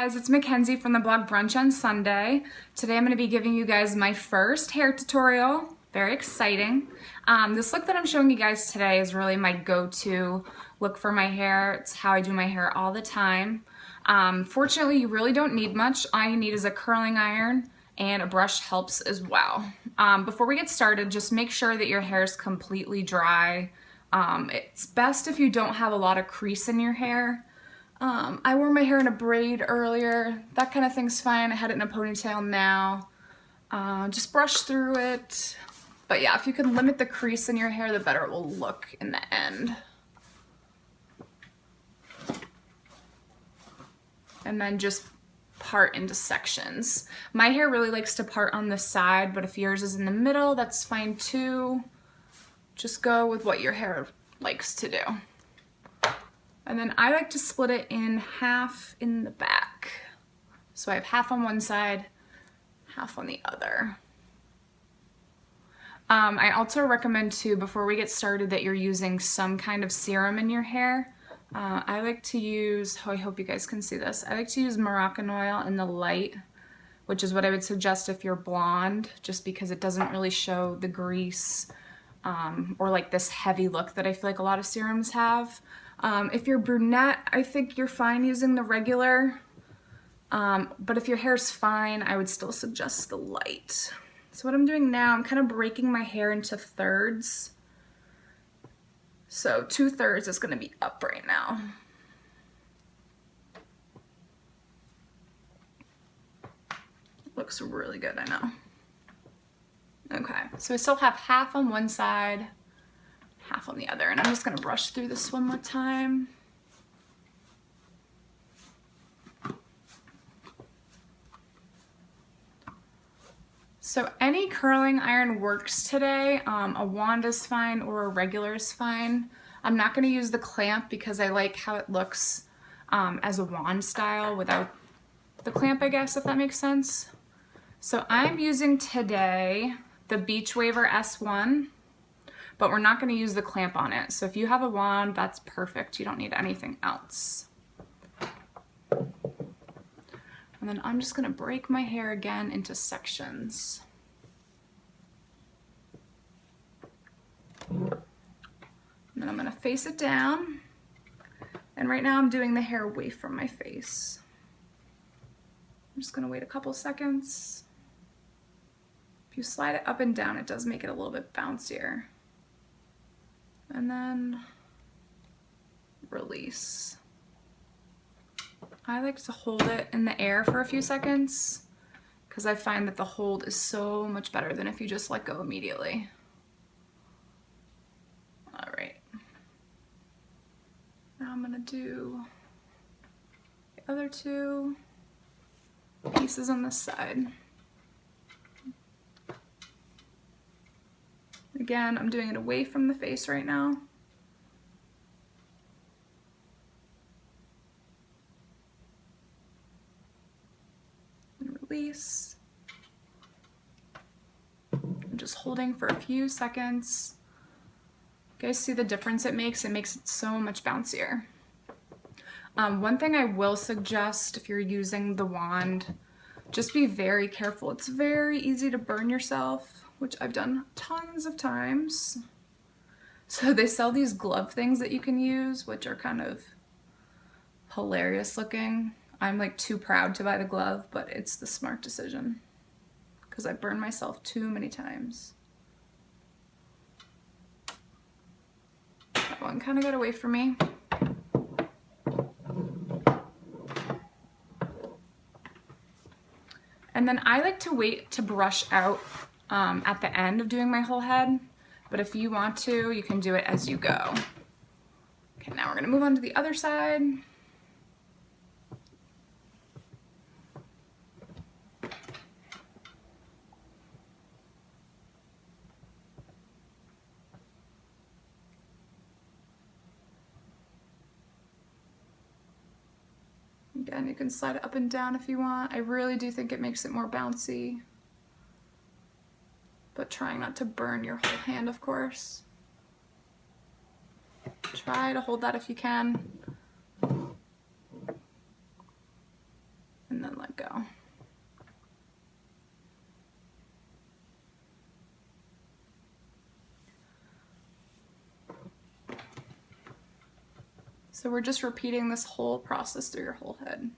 guys, it's Mackenzie from the blog Brunch on Sunday. Today I'm going to be giving you guys my first hair tutorial. Very exciting. This look that I'm showing you guys today is really my go-to look for my hair. It's how I do my hair all the time. Fortunately, you really don't need much. All you need is a curling iron and a brush helps as well. Before we get started, just make sure that your hair is completely dry. It's best if you don't have a lot of crease in your hair. I wore my hair in a braid earlier. That kind of thing's fine. I had it in a ponytail now. Just brush through it. But yeah, if you can limit the crease in your hair, the better it will look in the end. And then just part into sections. My hair really likes to part on the side, but if yours is in the middle, that's fine too. Just go with what your hair likes to do. And then I like to split it in half in the back. So I have half on one side, half on the other. I also recommend too, before we get started, that you're using some kind of serum in your hair. I like to use, I hope you guys can see this, I like to use Moroccan oil in the light, which is what I would suggest if you're blonde, just because it doesn't really show the grease or like this heavy look that I feel like a lot of serums have. If you're brunette, I think you're fine using the regular, but if your hair's fine, I would still suggest the light. So what I'm doing now, I'm kind of breaking my hair into thirds. So 2/3 is going to be up right now. Looks really good, I know. Okay, so I still have half on one side, half on the other, and I'm just going to brush through this one more time. So any curling iron works today. A wand is fine or a regular is fine. I'm not going to use the clamp because I like how it looks as a wand style without the clamp, I guess, if that makes sense. So I'm using today the Beachwaver S1, but we're not going to use the clamp on it. So if you have a wand, that's perfect. You don't need anything else. And then I'm just going to break my hair again into sections. And then I'm going to face it down. And right now I'm doing the hair away from my face. I'm just going to wait a couple seconds. If you slide it up and down, it does make it a little bit bouncier. And then release. I like to hold it in the air for a few seconds because I find that the hold is so much better than if you just let go immediately. All right. Now I'm gonna do the other two pieces on this side. Again, I'm doing it away from the face right now. Release. I'm just holding for a few seconds. You guys see the difference it makes? It makes it so much bouncier. One thing I will suggest if you're using the wand, just be very careful. It's very easy to burn yourself, which I've done tons of times. So they sell these glove things that you can use, which are kind of hilarious looking. I'm like too proud to buy the glove, but it's the smart decision because I burned myself too many times. That one kind of got away from me. And then I like to wait to brush out at the end of doing my whole head, but if you want to, you can do it as you go. Okay, now we're gonna move on to the other side. Again, you can slide it up and down if you want. I really do think it makes it more bouncy. But trying not to burn your whole hand, of course. Try to hold that if you can. and then let go. So we're just repeating this whole process through your whole head.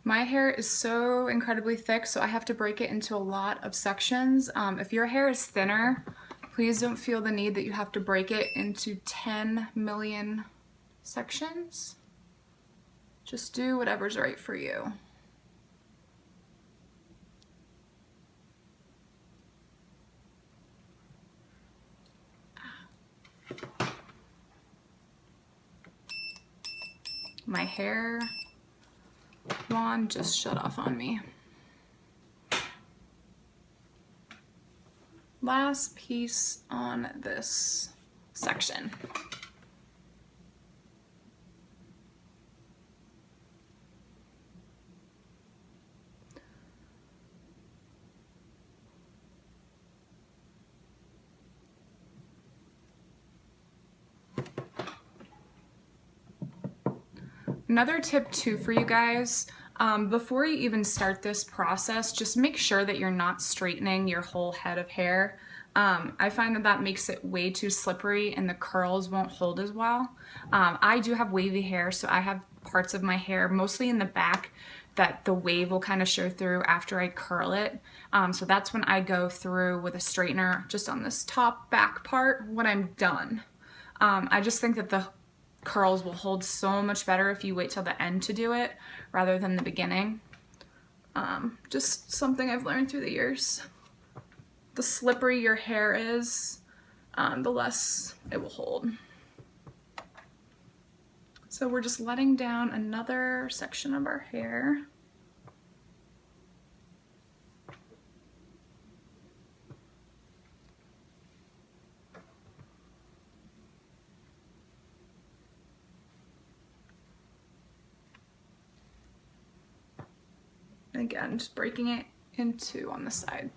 My hair is so incredibly thick, so I have to break it into a lot of sections. If your hair is thinner, please don't feel the need that you have to break it into 10 million sections. Just do whatever's right for you. My hair wand just shut off on me. Last piece on this section. Another tip too for you guys, before you even start this process, just make sure that you're not straightening your whole head of hair. I find that that makes it way too slippery and the curls won't hold as well. I do have wavy hair, so I have parts of my hair, mostly in the back, that the wave will kind of show through after I curl it. So that's when I go through with a straightener just on this top back part when I'm done. I just think that the curls will hold so much better if you wait till the end to do it rather than the beginning. Just something I've learned through the years. The slippery your hair is, the less it will hold. So we're just letting down another section of our hair. Again, just breaking it in two on the side.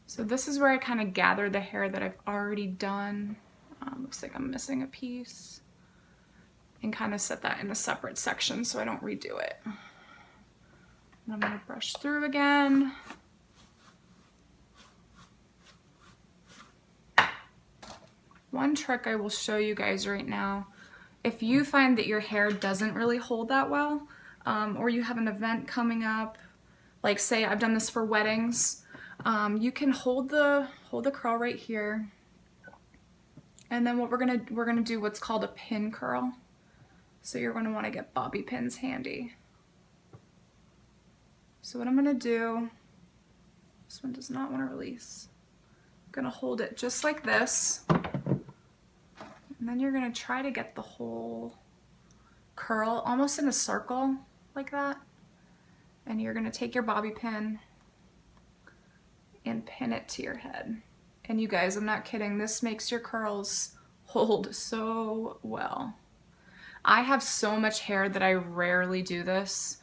So this is where I kind of gather the hair that I've already done. Looks like I'm missing a piece. And kind of set that in a separate section so I don't redo it. And I'm going to brush through again. One trick I will show you guys right now, if you find that your hair doesn't really hold that well, or you have an event coming up, like say I've done this for weddings, you can hold the curl right here, and then what we're gonna do what's called a pin curl. So you're gonna want to get bobby pins handy. So what I'm gonna do, this one does not want to release. I'm gonna hold it just like this, and then you're gonna try to get the whole curl almost in a circle like that. And you're gonna take your bobby pin and pin it to your head. And you guys, I'm not kidding, this makes your curls hold so well. I have so much hair that I rarely do this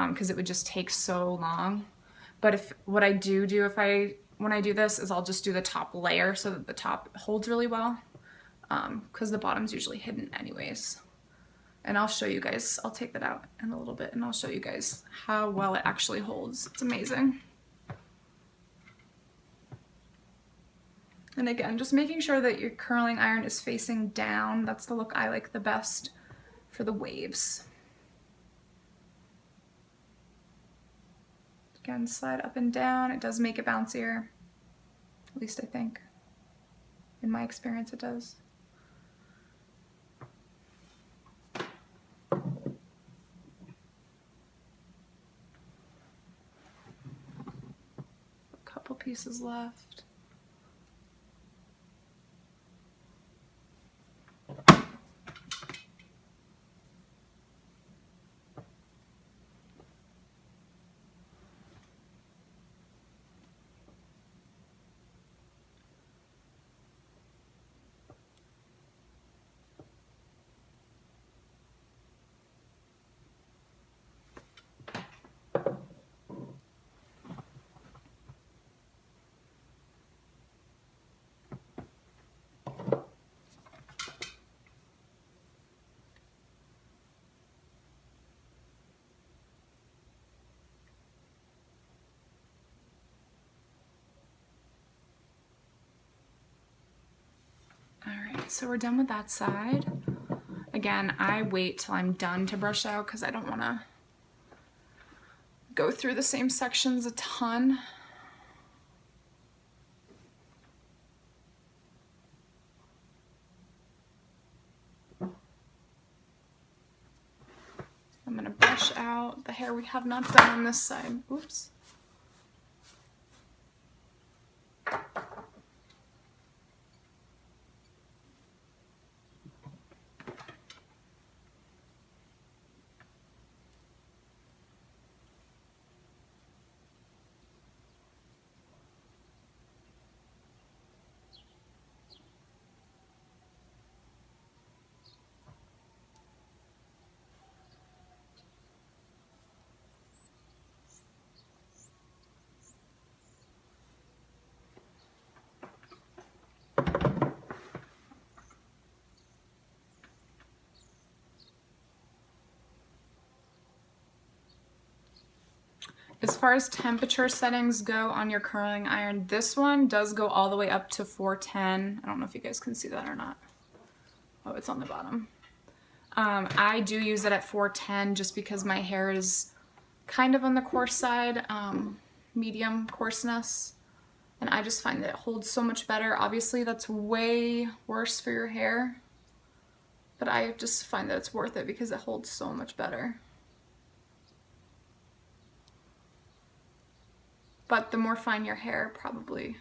because it would just take so long. But what I do when I do this is I'll just do the top layer so that the top holds really well, because the bottom's usually hidden anyways. And I'll show you guys, I'll take that out in a little bit and I'll show you guys how well it actually holds. It's amazing. And again, just making sure that your curling iron is facing down. That's the look I like the best for the waves. Again, slide up and down. It does make it bouncier. At least I think. In my experience, it does. Couple pieces left. So we're done with that side. Again, I wait till I'm done to brush out because I don't want to go through the same sections a ton. I'm going to brush out the hair we have not done on this side. Oops. As far as temperature settings go on your curling iron, this one does go all the way up to 410. I don't know if you guys can see that or not. Oh, it's on the bottom. I do use it at 410 just because my hair is kind of on the coarse side, medium coarseness. And I just find that it holds so much better. Obviously, that's way worse for your hair. But I just find that it's worth it because it holds so much better. But the more fine your hair, probably.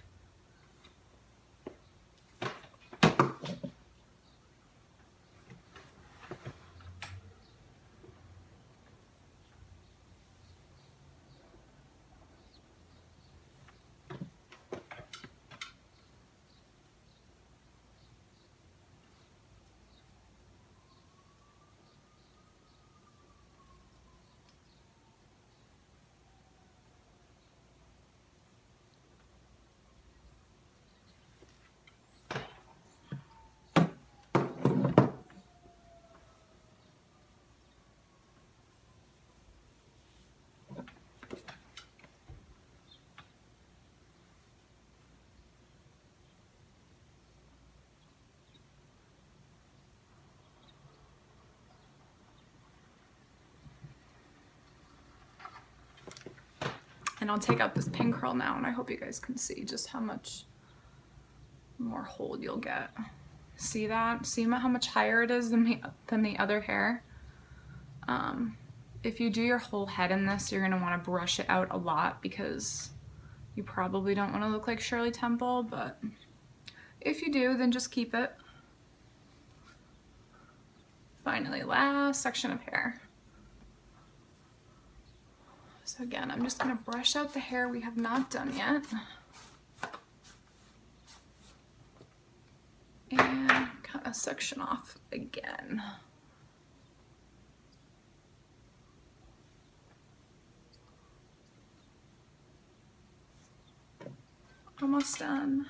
And I'll take out this pin curl now, and I hope you guys can see just how much more hold you'll get. See that? See how much higher it is than the other hair? If you do your whole head in this, you're gonna wanna brush it out a lot because you probably don't wanna look like Shirley Temple, but if you do, then just keep it. Finally, last section of hair. So again, I'm just gonna brush out the hair we have not done yet. And cut a section off again. Almost done.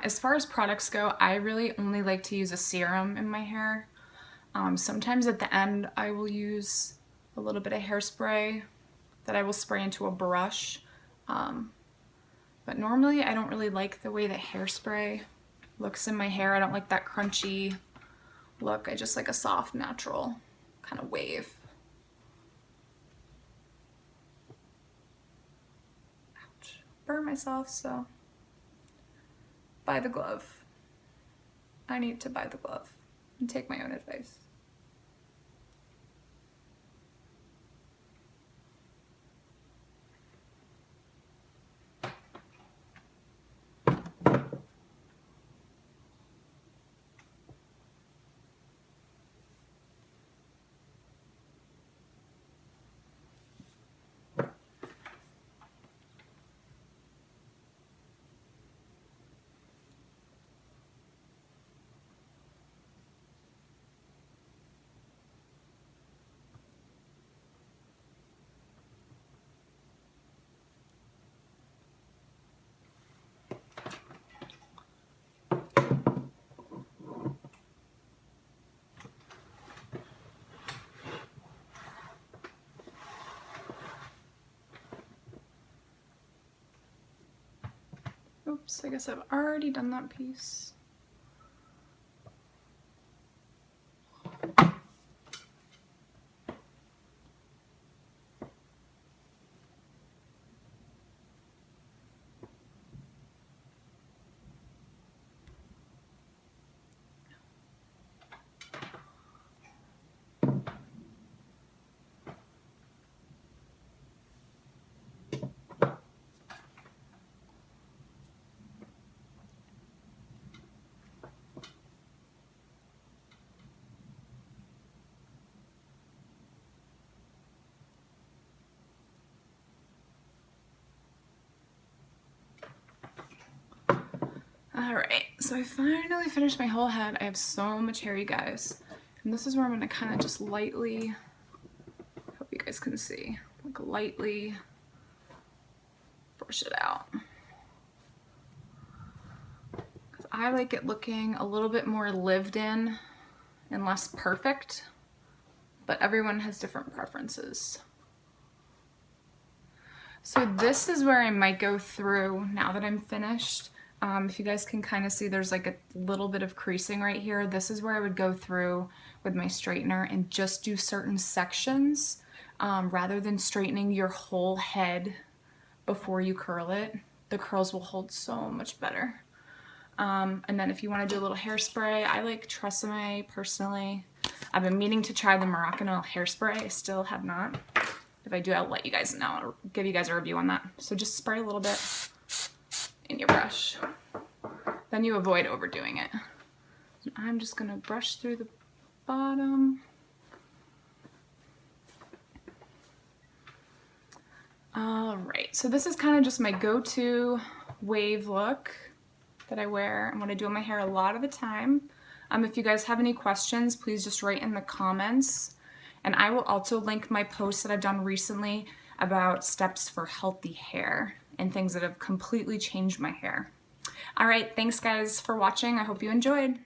As far as products go, I really only like to use a serum in my hair. Sometimes at the end I will use a little bit of hairspray that I will spray into a brush. But normally I don't really like the way the hairspray looks in my hair. I don't like that crunchy look. I just like a soft, natural kind of wave. Ouch. Burn myself, so buy the glove. I need to buy the glove and take my own advice. Oops, I guess I've already done that piece. Alright, so I finally finished my whole head. I have so much hair, you guys. And this is where I'm going to kind of just lightly, hope you guys can see, like lightly brush it out. Because I like it looking a little bit more lived in and less perfect, but everyone has different preferences. So this is where I might go through now that I'm finished. If you guys can kind of see, there's like a little bit of creasing right here. This is where I would go through with my straightener and just do certain sections rather than straightening your whole head before you curl it. The curls will hold so much better. And then if you want to do a little hairspray, I like Tresemme personally. I've been meaning to try the Moroccan Oil hairspray. I still have not. If I do, I'll let you guys know. I'll give you guys a review on that. So just spray a little bit in your brush. Then you avoid overdoing it. And I'm just gonna brush through the bottom. All right, so this is kind of just my go-to wave look that I wear and what I do in my hair a lot of the time. If you guys have any questions, please just write in the comments. And I will also link my posts that I've done recently about steps for healthy hair and things that have completely changed my hair. All right, thanks guys for watching. I hope you enjoyed.